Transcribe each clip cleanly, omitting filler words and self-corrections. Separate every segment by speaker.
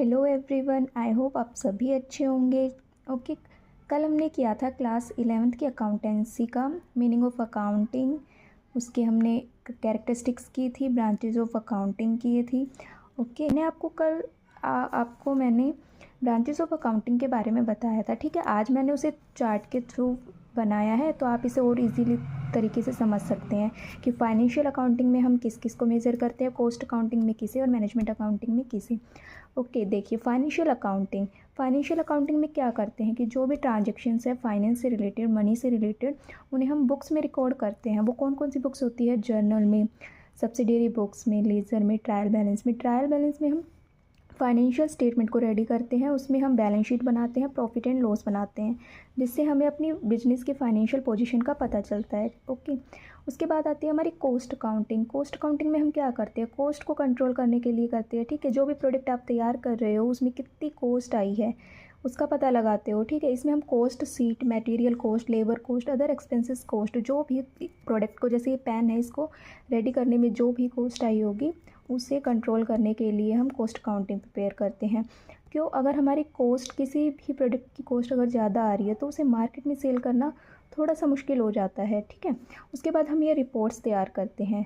Speaker 1: Hello everyone, I hope आप सभी अच्छे होंगे। ओके, कल हमने किया था क्लास 11th की अकाउंटेंसी का मीनिंग ऑफ अकाउंटिंग, उसके हमने कैरेक्टरिस्टिक्स की थी, ब्रांचेज ऑफ अकाउंटिंग की थी। ओके, मैंने आपको कल आपको मैंने ब्रांचेज ऑफ अकाउंटिंग के बारे में बताया था। ठीक है, आज मैंने उसे चार्ट के थ्रू बनाया है तो आप इसे और इजीली तरीके से समझ सकते हैं कि फाइनेंशियल अकाउंटिंग में हम किस किस को मेज़र करते हैं, कॉस्ट अकाउंटिंग में किसे और मैनेजमेंट अकाउंटिंग में किसे। ओके, देखिए फाइनेंशियल अकाउंटिंग में क्या करते हैं कि जो भी ट्रांजेक्शन्स है फाइनेंस से रिलेटेड, मनी से रिलेटेड, उन्हें हम बुक्स में रिकॉर्ड करते हैं। वो कौन कौन सी बुक्स होती है? जर्नल में, सब्सिडियरी बुक्स में, लेजर में, ट्रायल बैलेंस में हम फाइनेंशियल स्टेटमेंट को रेडी करते हैं। उसमें हम बैलेंस शीट बनाते हैं, प्रॉफिट एंड लॉस बनाते हैं, जिससे हमें अपनी बिजनेस की फाइनेंशियल पोजीशन का पता चलता है। ओके, उसके बाद आती है हमारी कॉस्ट अकाउंटिंग में हम क्या करते हैं? कॉस्ट को कंट्रोल करने के लिए करते हैं। ठीक है, जो भी प्रोडक्ट आप तैयार कर रहे हो उसमें कितनी कॉस्ट आई है उसका पता लगाते हो। ठीक है, इसमें हम cost sheet, material cost, labour cost, other expenses cost, जो भी प्रोडक्ट को, जैसे ये पेन है, इसको रेडी करने में जो भी कॉस्ट आई होगी उसे कंट्रोल करने के लिए हम कॉस्ट अकाउंटिंग प्रिपेयर करते हैं। क्यों? अगर हमारी कॉस्ट, किसी भी प्रोडक्ट की कॉस्ट अगर ज़्यादा आ रही है तो उसे मार्केट में सेल करना थोड़ा सा मुश्किल हो जाता है। ठीक है, उसके बाद हम ये रिपोर्ट्स तैयार करते हैं।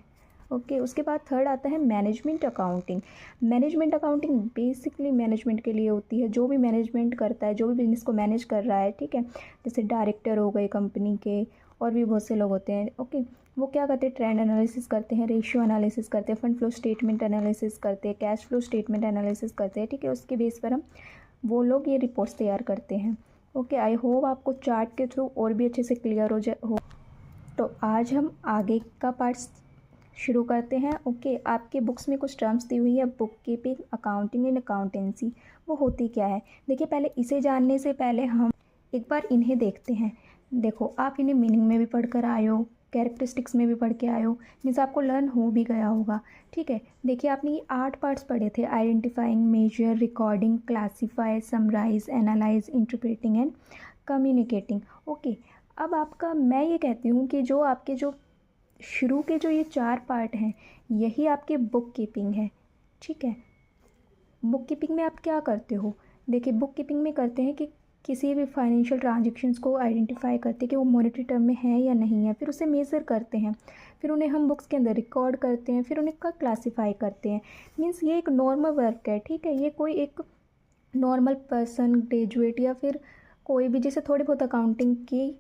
Speaker 1: ओके, उसके बाद थर्ड आता है मैनेजमेंट अकाउंटिंग बेसिकली मैनेजमेंट के लिए होती है। जो भी मैनेजमेंट करता है, जो भी बिजनेस को मैनेज कर रहा है, ठीक है, जैसे डायरेक्टर हो गए कंपनी के, और भी बहुत से लोग होते हैं। ओके, वो क्या करते हैं? ट्रेंड एनालिसिस करते हैं, रेशियो एनालिसिस करते हैं, फंड फ्लो स्टेटमेंट एनालिसिस करते हैं, कैश फ्लो स्टेटमेंट एनालिसिस करते हैं। ठीक है, उसके बेस पर वो लोग ये रिपोर्ट्स तैयार करते हैं। ओके, आई होप आपको चार्ट के थ्रू और भी अच्छे से क्लियर हो। तो आज हम आगे का पार्ट शुरू करते हैं। ओके, आपके बुक्स में कुछ टर्म्स दी हुई है, book keeping, accounting and accountancy. वो होती क्या है? देखिए, पहले इसे जानने से पहले हम एक बार इन्हें देखते हैं। देखो, आप इन्हें मीनिंग में भी पढ़ कर आए हो, कैरेक्टरिस्टिक्स में भी पढ़ के आए हो, मीन्स आपको लर्न हो भी गया होगा। ठीक है, देखिए आपने ये 8 पार्ट्स पढ़े थे: identifying, measure, recording, classify, summarise, analyse, interpreting and communicating. Okay, अब आपका, मैं ये कहती हूँ कि जो आपके जो शुरू के जो ये 4 पार्ट हैं, यही आपके बुक कीपिंग है। ठीक है, बुक कीपिंग में आप क्या करते हो? देखिए, बुक कीपिंग में करते हैं कि किसी भी फाइनेंशियल ट्रांजेक्शन्स को आइडेंटिफाई करते हैं कि वो मॉनेटरी टर्म में है या नहीं है, फिर उसे मेज़र करते हैं, फिर उन्हें हम बुक्स के अंदर रिकॉर्ड करते हैं, फिर उन्हें क्लासीफाई करते हैं। मीन्स ये एक नॉर्मल वर्क है। ठीक है, ये कोई एक नॉर्मल पर्सन, ग्रेजुएट या फिर कोई भी जैसे थोड़ी बहुत अकाउंटिंग की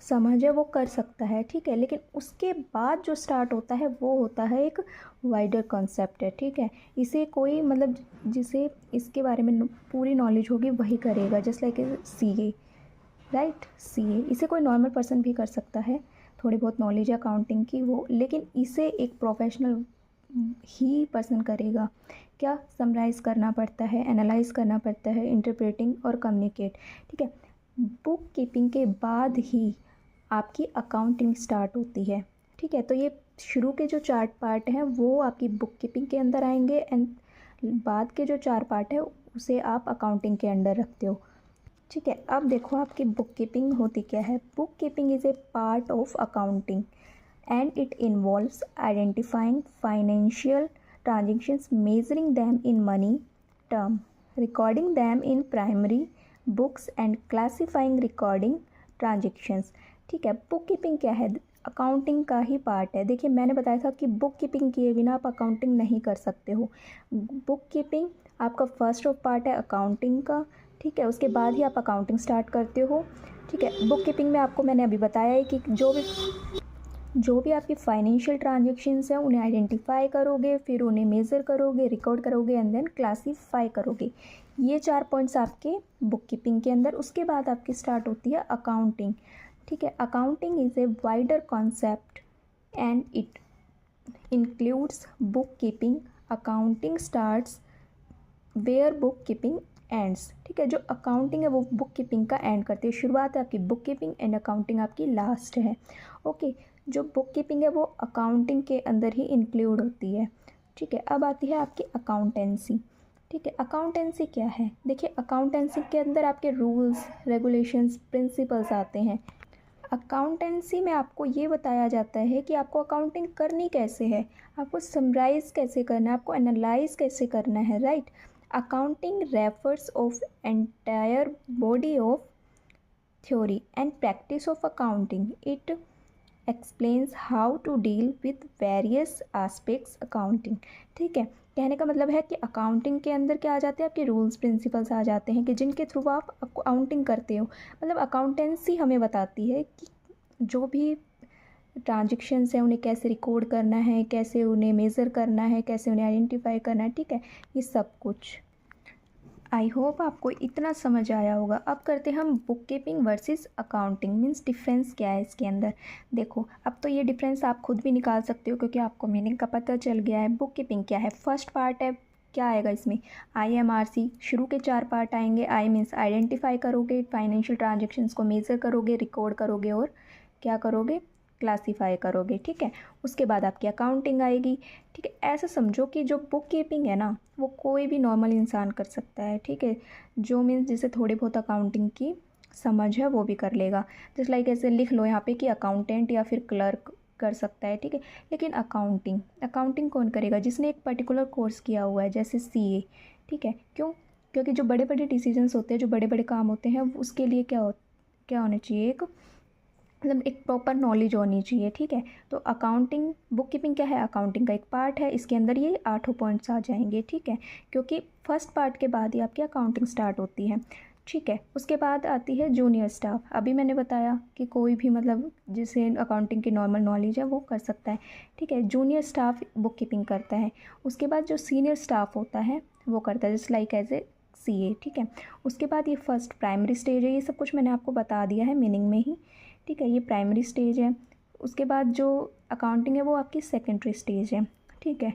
Speaker 1: समझ है वो कर सकता है। ठीक है, लेकिन उसके बाद जो स्टार्ट होता है वो होता है एक वाइडर कॉन्सेप्ट है। ठीक है, इसे कोई मतलब जिसे इसके बारे में पूरी नॉलेज होगी वही करेगा, just like CA, right? CA इसे कोई नॉर्मल पर्सन भी कर सकता है, थोड़ी बहुत नॉलेज है अकाउंटिंग की वो, लेकिन इसे एक प्रोफेशनल ही पर्सन करेगा। क्या? समराइज़ करना पड़ता है, एनालाइज करना पड़ता है, इंटरप्रेटिंग और कम्युनिकेट। ठीक है, बुक कीपिंग के बाद ही आपकी अकाउंटिंग स्टार्ट होती है। ठीक है, तो ये शुरू के जो 4 पार्ट हैं वो आपकी बुक कीपिंग के अंदर आएंगे, एंड बाद के जो 4 पार्ट है उसे आप अकाउंटिंग के अंडर रखते हो। ठीक है, अब देखो आपकी बुक कीपिंग होती क्या है। Book keeping is a part of accounting and it involves identifying financial transactions, measuring them in money term, recording them in primary books and classifying recording transactions. ठीक है, बुक कीपिंग क्या है? Accounting का ही part है। देखिए, मैंने बताया था कि बुक कीपिंग किए बिना आप अकाउंटिंग नहीं कर सकते हो। बुक कीपिंग आपका फर्स्ट ऑफ पार्ट है अकाउंटिंग का। ठीक है, उसके बाद ही आप अकाउंटिंग स्टार्ट करते हो। ठीक है, बुक कीपिंग में आपको मैंने अभी बताया है कि जो भी आपकी फाइनेंशियल ट्रांजेक्शन्स हैं उन्हें आइडेंटिफाई करोगे, फिर उन्हें मेज़र करोगे, रिकॉर्ड करोगे एंड देन क्लासीफाई करोगे। ये 4 पॉइंट्स आपके बुक कीपिंग के अंदर। उसके बाद आपकी स्टार्ट होती है अकाउंटिंग। ठीक है, accounting is a wider concept and it includes book keeping. Accounting starts where book keeping ends. ठीक है, जो अकाउंटिंग है वो बुक कीपिंग का एंड करती है। शुरुआत है आपकी बुक कीपिंग एंड अकाउंटिंग आपकी लास्ट है। ओके, जो बुक कीपिंग है वो अकाउंटिंग के अंदर ही इंक्लूड होती है। ठीक है, अब आती है आपकी अकाउंटेंसी। ठीक है, अकाउंटेंसी क्या है? देखिए, अकाउंटेंसी के अंदर आपके रूल्स, रेगुलेशंस, प्रिंसिपल्स आते हैं। अकाउंटेंसी में आपको ये बताया जाता है कि आपको अकाउंटिंग करनी कैसे है, आपको समराइज़ कैसे करना है, आपको एनालाइज कैसे करना है, right? Accounting refers of entire body of theory and practice of accounting. It explains how to deal with various aspects accounting. ठीक है, कहने का मतलब है कि अकाउंटिंग के अंदर क्या आ जाते हैं, आपके रूल्स प्रिंसिपल्स आ जाते हैं कि जिनके थ्रू आप अकाउंटिंग करते हो. मतलब अकाउंटेंसी हमें बताती है कि जो भी ट्रांजेक्शन्स हैं उन्हें कैसे रिकॉर्ड करना है, कैसे उन्हें मेज़र करना है, कैसे उन्हें आइडेंटिफाई करना है. ठीक है, ये सब कुछ. आई होप आपको इतना समझ आया होगा. अब करते हैं हम book keeping versus accounting. Means difference क्या है इसके अंदर. देखो, अब तो ये डिफरेंस आप खुद भी निकाल सकते हो क्योंकि आपको मीनिंग का पता चल गया है. बुक कीपिंग क्या है, फर्स्ट पार्ट है, क्या आएगा इसमें, IMRC. शुरू के 4 पार्ट आएंगे. आई मीन्स आइडेंटिफाई करोगे, फाइनेंशियल ट्रांजेक्शन्स को मेज़र करोगे, रिकॉर्ड करोगे और क्या करोगे, क्लासीफाई करोगे. ठीक है, उसके बाद आपकी अकाउंटिंग आएगी. ठीक है, ऐसा समझो कि जो बुक कीपिंग है ना वो कोई भी नॉर्मल इंसान कर सकता है. ठीक है, जो मीन्स जिसे थोड़ी बहुत अकाउंटिंग की समझ है वो भी कर लेगा. जस्ट लाइक ऐसे लिख लो यहाँ पे कि अकाउंटेंट या फिर क्लर्क कर सकता है. ठीक है, लेकिन अकाउंटिंग कौन करेगा, जिसने एक पर्टिकुलर कोर्स किया हुआ है, जैसे CA. ठीक है, क्यों, क्योंकि जो बड़े बड़े डिसीजंस होते हैं, जो बड़े बड़े काम होते हैं, उसके लिए क्या होना चाहिए, एक मतलब एक प्रॉपर नॉलेज होनी चाहिए. ठीक है, तो अकाउंटिंग, बुक कीपिंग क्या है, अकाउंटिंग का एक पार्ट है. इसके अंदर ये 8 पॉइंट्स आ जाएंगे. ठीक है, क्योंकि फर्स्ट पार्ट के बाद ही आपकी अकाउंटिंग स्टार्ट होती है. ठीक है, उसके बाद आती है जूनियर स्टाफ. अभी मैंने बताया कि कोई भी मतलब जिसे अकाउंटिंग की नॉर्मल नॉलेज है वो कर सकता है. ठीक है, जूनियर स्टाफ बुक कीपिंग करता है. उसके बाद जो सीनियर स्टाफ होता है वो करता है, just like as a CA. ठीक है, उसके बाद ये फर्स्ट प्राइमरी स्टेज है. ये सब कुछ मैंने आपको बता दिया है मीनिंग में ही. ठीक है, ये प्राइमरी स्टेज है. उसके बाद जो अकाउंटिंग है वो आपकी सेकेंडरी स्टेज है. ठीक है,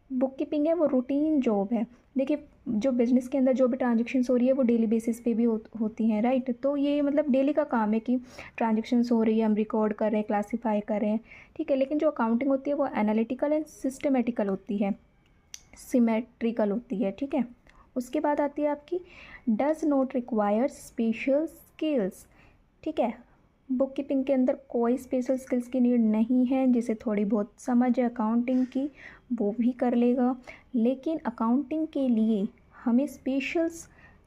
Speaker 1: बुक कीपिंग है वो रूटीन जॉब है. देखिए, जो बिज़नेस के अंदर जो भी ट्रांजेक्शन्स हो रही है वो डेली बेसिस पे भी होती हैं, राइट. तो ये मतलब डेली का काम है कि ट्रांजेक्शन्स हो रही है, हम रिकॉर्ड कर रहे हैं, क्लासीफाई कर रहे हैं. ठीक है, लेकिन जो अकाउंटिंग होती है वो एनालिटिकल एंड सिस्टमेटिकल होती है, सिमेट्रिकल होती है. ठीक है, उसके बाद आती है आपकी does not require special skills. ठीक है, बुक कीपिंग के अंदर कोई स्पेशल स्किल्स की नीड नहीं है. जिसे थोड़ी बहुत समझ है अकाउंटिंग की वो भी कर लेगा, लेकिन अकाउंटिंग के लिए हमें स्पेशल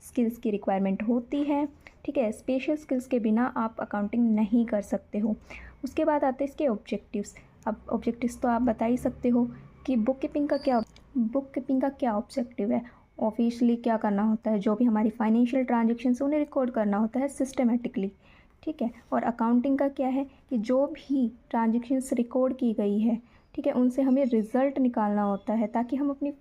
Speaker 1: स्किल्स की रिक्वायरमेंट होती है. ठीक है, स्पेशल स्किल्स के बिना आप अकाउंटिंग नहीं कर सकते हो. उसके बाद आते हैं इसके ऑब्जेक्टिव्स. अब ऑब्जेक्टिव्स तो आप बता ही सकते हो कि बुक कीपिंग का क्या ऑब्जेक्टिव है. ऑफिशियली क्या करना होता है, जो भी हमारी फाइनेंशियल ट्रांजेक्शन्स उन्हें रिकॉर्ड करना होता है सिस्टमेटिकली. ठीक है, और अकाउंटिंग का क्या है कि जो भी ट्रांजेक्शन्स रिकॉर्ड की गई है, ठीक है, उनसे हमें रिज़ल्ट निकालना होता है ताकि हम अपनी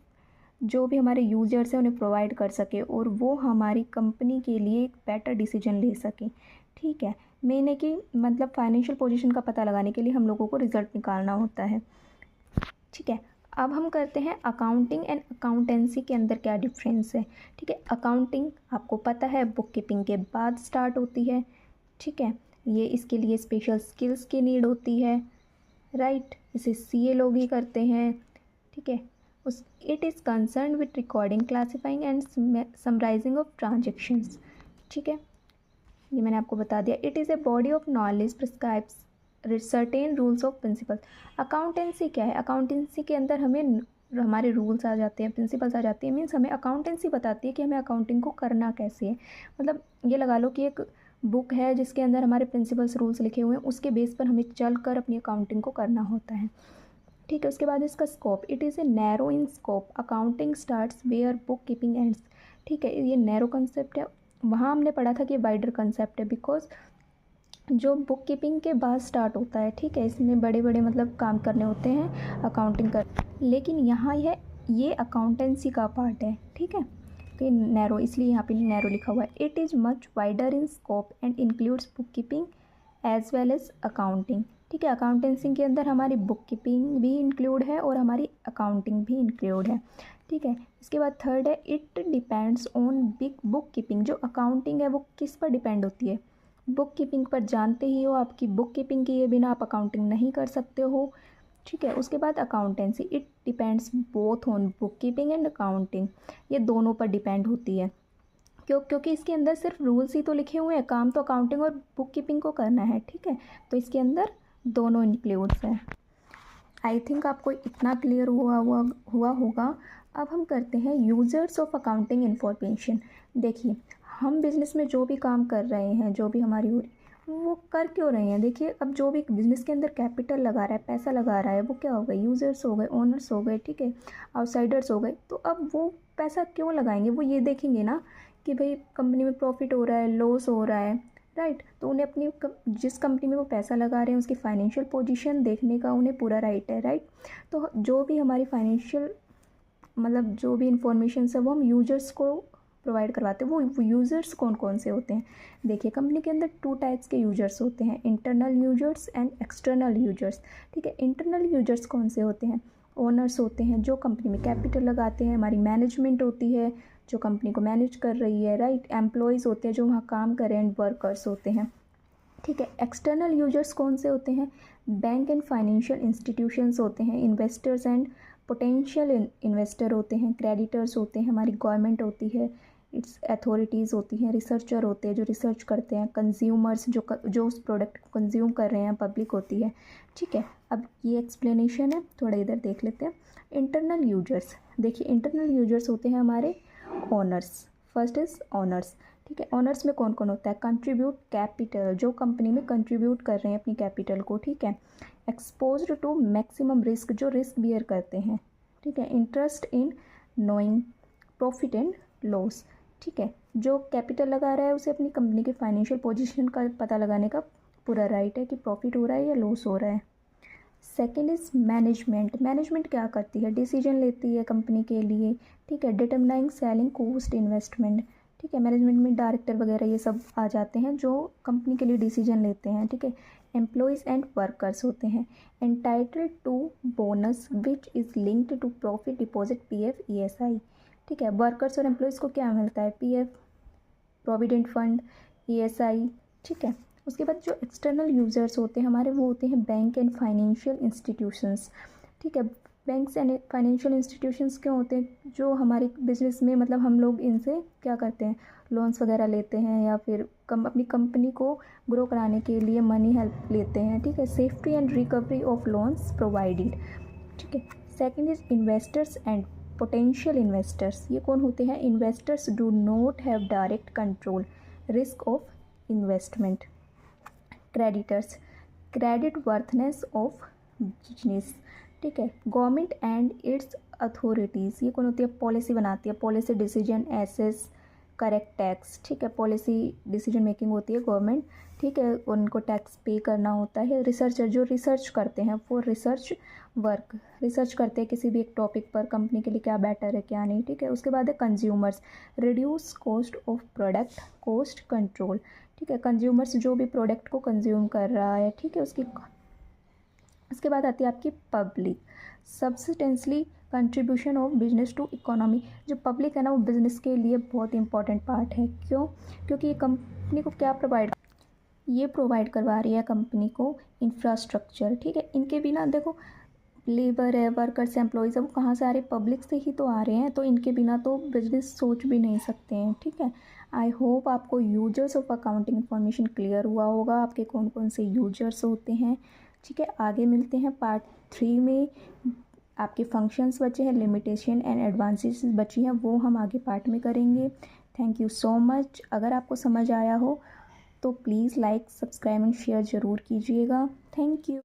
Speaker 1: जो भी हमारे यूजर्स हैं उन्हें प्रोवाइड कर सकें और वो हमारी कंपनी के लिए एक बेटर डिसीजन ले सकें. ठीक है, मेन है कि मतलब फाइनेंशियल पोजीशन का पता लगाने के लिए हम लोगों को रिज़ल्ट निकालना होता है. ठीक है, अब हम करते हैं अकाउंटिंग एंड अकाउंटेंसी के अंदर क्या डिफरेंस है. ठीक है, अकाउंटिंग आपको पता है बुक कीपिंग के बाद स्टार्ट होती है. ठीक है, ये इसके लिए स्पेशल स्किल्स की नीड होती है, राइट. इसे CA लोग ही करते हैं. ठीक है, it is concern with recording, classifying and summarising of transactions. ठीक है, ये मैंने आपको बता दिया. It is a body of knowledge prescribes certain rules of principle. Accountancy क्या है, अकाउंटेंसी के अंदर हमें हमारे रूल्स आ जाते हैं, प्रिंसिपल्स आ जाती हैं. मीन्स हमें अकाउंटेंसी बताती है कि हमें अकाउंटिंग को करना कैसे है. मतलब ये लगा लो कि एक बुक है जिसके अंदर हमारे प्रिंसिपल्स रूल्स लिखे हुए हैं, उसके बेस पर हमें चल कर अपनी अकाउंटिंग को करना होता है. ठीक है, उसके बाद इसका scope. It is a narrow in scope. Accounting starts where book keeping ends. ठीक है, ये नैरो कंसेप्ट है. वहाँ हमने पढ़ा था कि वाइडर कंसेप्ट है, बिकॉज जो बुक कीपिंग के बाद स्टार्ट होता है. ठीक है, इसमें बड़े बड़े मतलब काम करने होते हैं अकाउंटिंग कर, लेकिन यहाँ ये अकाउंटेंसी का पार्ट है. ठीक है, तो नैरो इसलिए यहाँ पे नैरो लिखा हुआ है. It is much wider in scope and includes book keeping as well as accounting. ठीक है, अकाउंटेंसी के अंदर हमारी बुक कीपिंग भी इंक्लूड है और हमारी अकाउंटिंग भी इंक्लूड है. ठीक है, इसके बाद थर्ड है it depends on big book keeping. जो अकाउंटिंग है वो किस पर डिपेंड होती है, बुक कीपिंग पर. जानते ही हो आपकी बुक कीपिंग किए बिना आप अकाउंटिंग नहीं कर सकते हो. ठीक है, उसके बाद accountancy. It depends both on book keeping and accounting. ये दोनों पर डिपेंड होती है. क्योंकि इसके अंदर सिर्फ रूल्स ही तो लिखे हुए हैं, काम तो अकाउंटिंग और बुक कीपिंग को करना है. ठीक है, तो इसके अंदर दोनों इंक्लूड्स हैं. आई थिंक आपको इतना क्लियर हुआ होगा. अब हम करते हैं यूज़र्स ऑफ अकाउंटिंग इन्फॉर्मेशन। देखिए, हम बिज़नेस में जो भी काम कर रहे हैं, जो भी हमारी हो रही वो कर क्यों रहे हैं। देखिए, अब जो भी बिज़नेस के अंदर कैपिटल लगा रहा है, पैसा लगा रहा है, वो क्या हो गए, यूज़र्स हो गए, ओनर्स हो गए, ठीक है, आउटसाइडर्स हो गए। तो अब वो पैसा क्यों लगाएंगे, वो ये देखेंगे ना कि भाई कंपनी में प्रॉफिट हो रहा है, लॉस हो रहा है, राइट। तो उन्हें अपनी जिस कंपनी में वो पैसा लगा रहे हैं उसकी फाइनेंशियल पोजीशन देखने का उन्हें पूरा राइट है, राइट। तो जो भी हमारी फाइनेंशियल मतलब जो भी इंफॉर्मेशन है वो हम यूजर्स को प्रोवाइड करवाते हैं। वो यूज़र्स कौन कौन से होते हैं। देखिए, कंपनी के अंदर 2 टाइप्स के यूजर्स होते हैं, internal users and external users, ठीक है। इंटरनल यूजर्स कौन से होते हैं, ओनर्स होते हैं जो कंपनी में कैपिटल लगाते हैं, हमारी मैनेजमेंट होती है जो कंपनी को मैनेज कर रही है, राइट। एम्प्लॉयज़ होते हैं जो वहाँ काम कर रहे हैं, एंड वर्कर्स होते हैं, ठीक है। एक्सटर्नल यूजर्स कौन से होते हैं, बैंक एंड फाइनेंशियल इंस्टीट्यूशंस होते हैं, इन्वेस्टर्स एंड पोटेंशियल इन्वेस्टर होते हैं, क्रेडिटर्स होते हैं, हमारी गवर्नमेंट होती है, इट्स अथॉरिटीज़ होती हैं, रिसर्चर होते हैं जो रिसर्च करते हैं, कंज्यूमर्स जो उस प्रोडक्ट को कंज्यूम कर रहे हैं, पब्लिक होती है, ठीक है। अब ये एक्सप्लेनेशन है, थोड़ा इधर देख लेते हैं। इंटरनल यूजर्स, देखिए इंटरनल यूजर्स होते हैं हमारे ओनर्स। फर्स्ट इज़ ओनर्स, ठीक है। ओनर्स में कौन कौन होता है, कंट्रीब्यूट कैपिटल, जो कंपनी में कंट्रीब्यूट कर रहे हैं अपनी कैपिटल को, ठीक है। एक्सपोज्ड टू मैक्सिमम रिस्क, जो रिस्क बियर करते हैं, ठीक है। Interest in knowing profit and loss, ठीक है। जो कैपिटल लगा रहा है उसे अपनी कंपनी के फाइनेंशियल पोजीशन का पता लगाने का पूरा राइट है कि प्रॉफिट हो रहा है या लॉस हो रहा है। Second is management. मैनेजमेंट क्या करती है, डिसीजन लेती है कंपनी के लिए, ठीक है। डिटरमाइनिंग सेलिंग कॉस्ट इन्वेस्टमेंट, ठीक है। मैनेजमेंट में डायरेक्टर वगैरह ये सब आ जाते हैं जो कंपनी के लिए डिसीजन लेते हैं, ठीक है। एम्प्लॉयज़ एंड वर्कर्स होते हैं। Entitled to bonus which is linked to profit deposit PF ESI, ठीक है। वर्कर्स और एम्प्लॉयज़ को क्या मिलता है, पीएफ, प्रोविडेंट फंड, ईएसआई, ठीक है। उसके बाद जो एक्सटर्नल यूज़र्स होते हैं हमारे, वो होते हैं बैंक एंड फाइनेंशियल इंस्टीट्यूशंस, ठीक है। बैंक्स एंड फाइनेंशियल इंस्टीट्यूशंस क्यों होते हैं, जो हमारे बिजनेस में मतलब हम लोग इनसे क्या करते हैं, लोन्स वगैरह लेते हैं या फिर अपनी कंपनी को ग्रो कराने के लिए मनी हेल्प लेते हैं, ठीक है। Safety and recovery of loans provided, ठीक है। Second is investors and potential investors. ये कौन होते हैं, investors do not have direct control risk of investment. Creditors, credit वर्थनेस of business, ठीक है। गवर्नमेंट एंड इट्स अथॉरिटीज़, ये कौन होती है, पॉलिसी बनाती है, policy decision assess correct tax, ठीक है। पॉलिसी डिसीजन मेकिंग होती है गवर्नमेंट, ठीक है, उनको टैक्स पे करना होता है। रिसर्चर, जो रिसर्च करते हैं, वो रिसर्च वर्क, रिसर्च करते हैं किसी भी एक टॉपिक पर, कंपनी के लिए क्या बेटर है क्या नहीं, ठीक है। उसके बाद है consumers, reduce cost of product, cost control, ठीक है। कंज्यूमर्स जो भी प्रोडक्ट को कंज्यूम कर रहा है, ठीक है, उसके बाद आती है आपकी public, substantially contribution of business to economy. जो पब्लिक है ना, वो बिज़नेस के लिए बहुत इंपॉर्टेंट पार्ट है। क्यों, क्योंकि ये कंपनी को क्या प्रोवाइड करवा रही है कंपनी को, इंफ्रास्ट्रक्चर, ठीक है। इनके बिना देखो, लेबर है, वर्कर्स, एम्प्लॉयज़ है, वो कहाँ से आ रहे हैं, पब्लिक से ही तो आ रहे हैं, तो इनके बिना तो बिजनेस सोच भी नहीं सकते हैं, ठीक है। आई होप आपको users of accounting information clear हुआ होगा, आपके कौन कौन से यूजर्स होते हैं, ठीक है। आगे मिलते हैं पार्ट 3 में। आपके फंक्शंस बचे हैं, लिमिटेशन एंड एडवांसेस बची हैं, वो हम आगे पार्ट में करेंगे। Thank you so much. अगर आपको समझ आया हो तो please like, subscribe and share ज़रूर कीजिएगा। Thank you.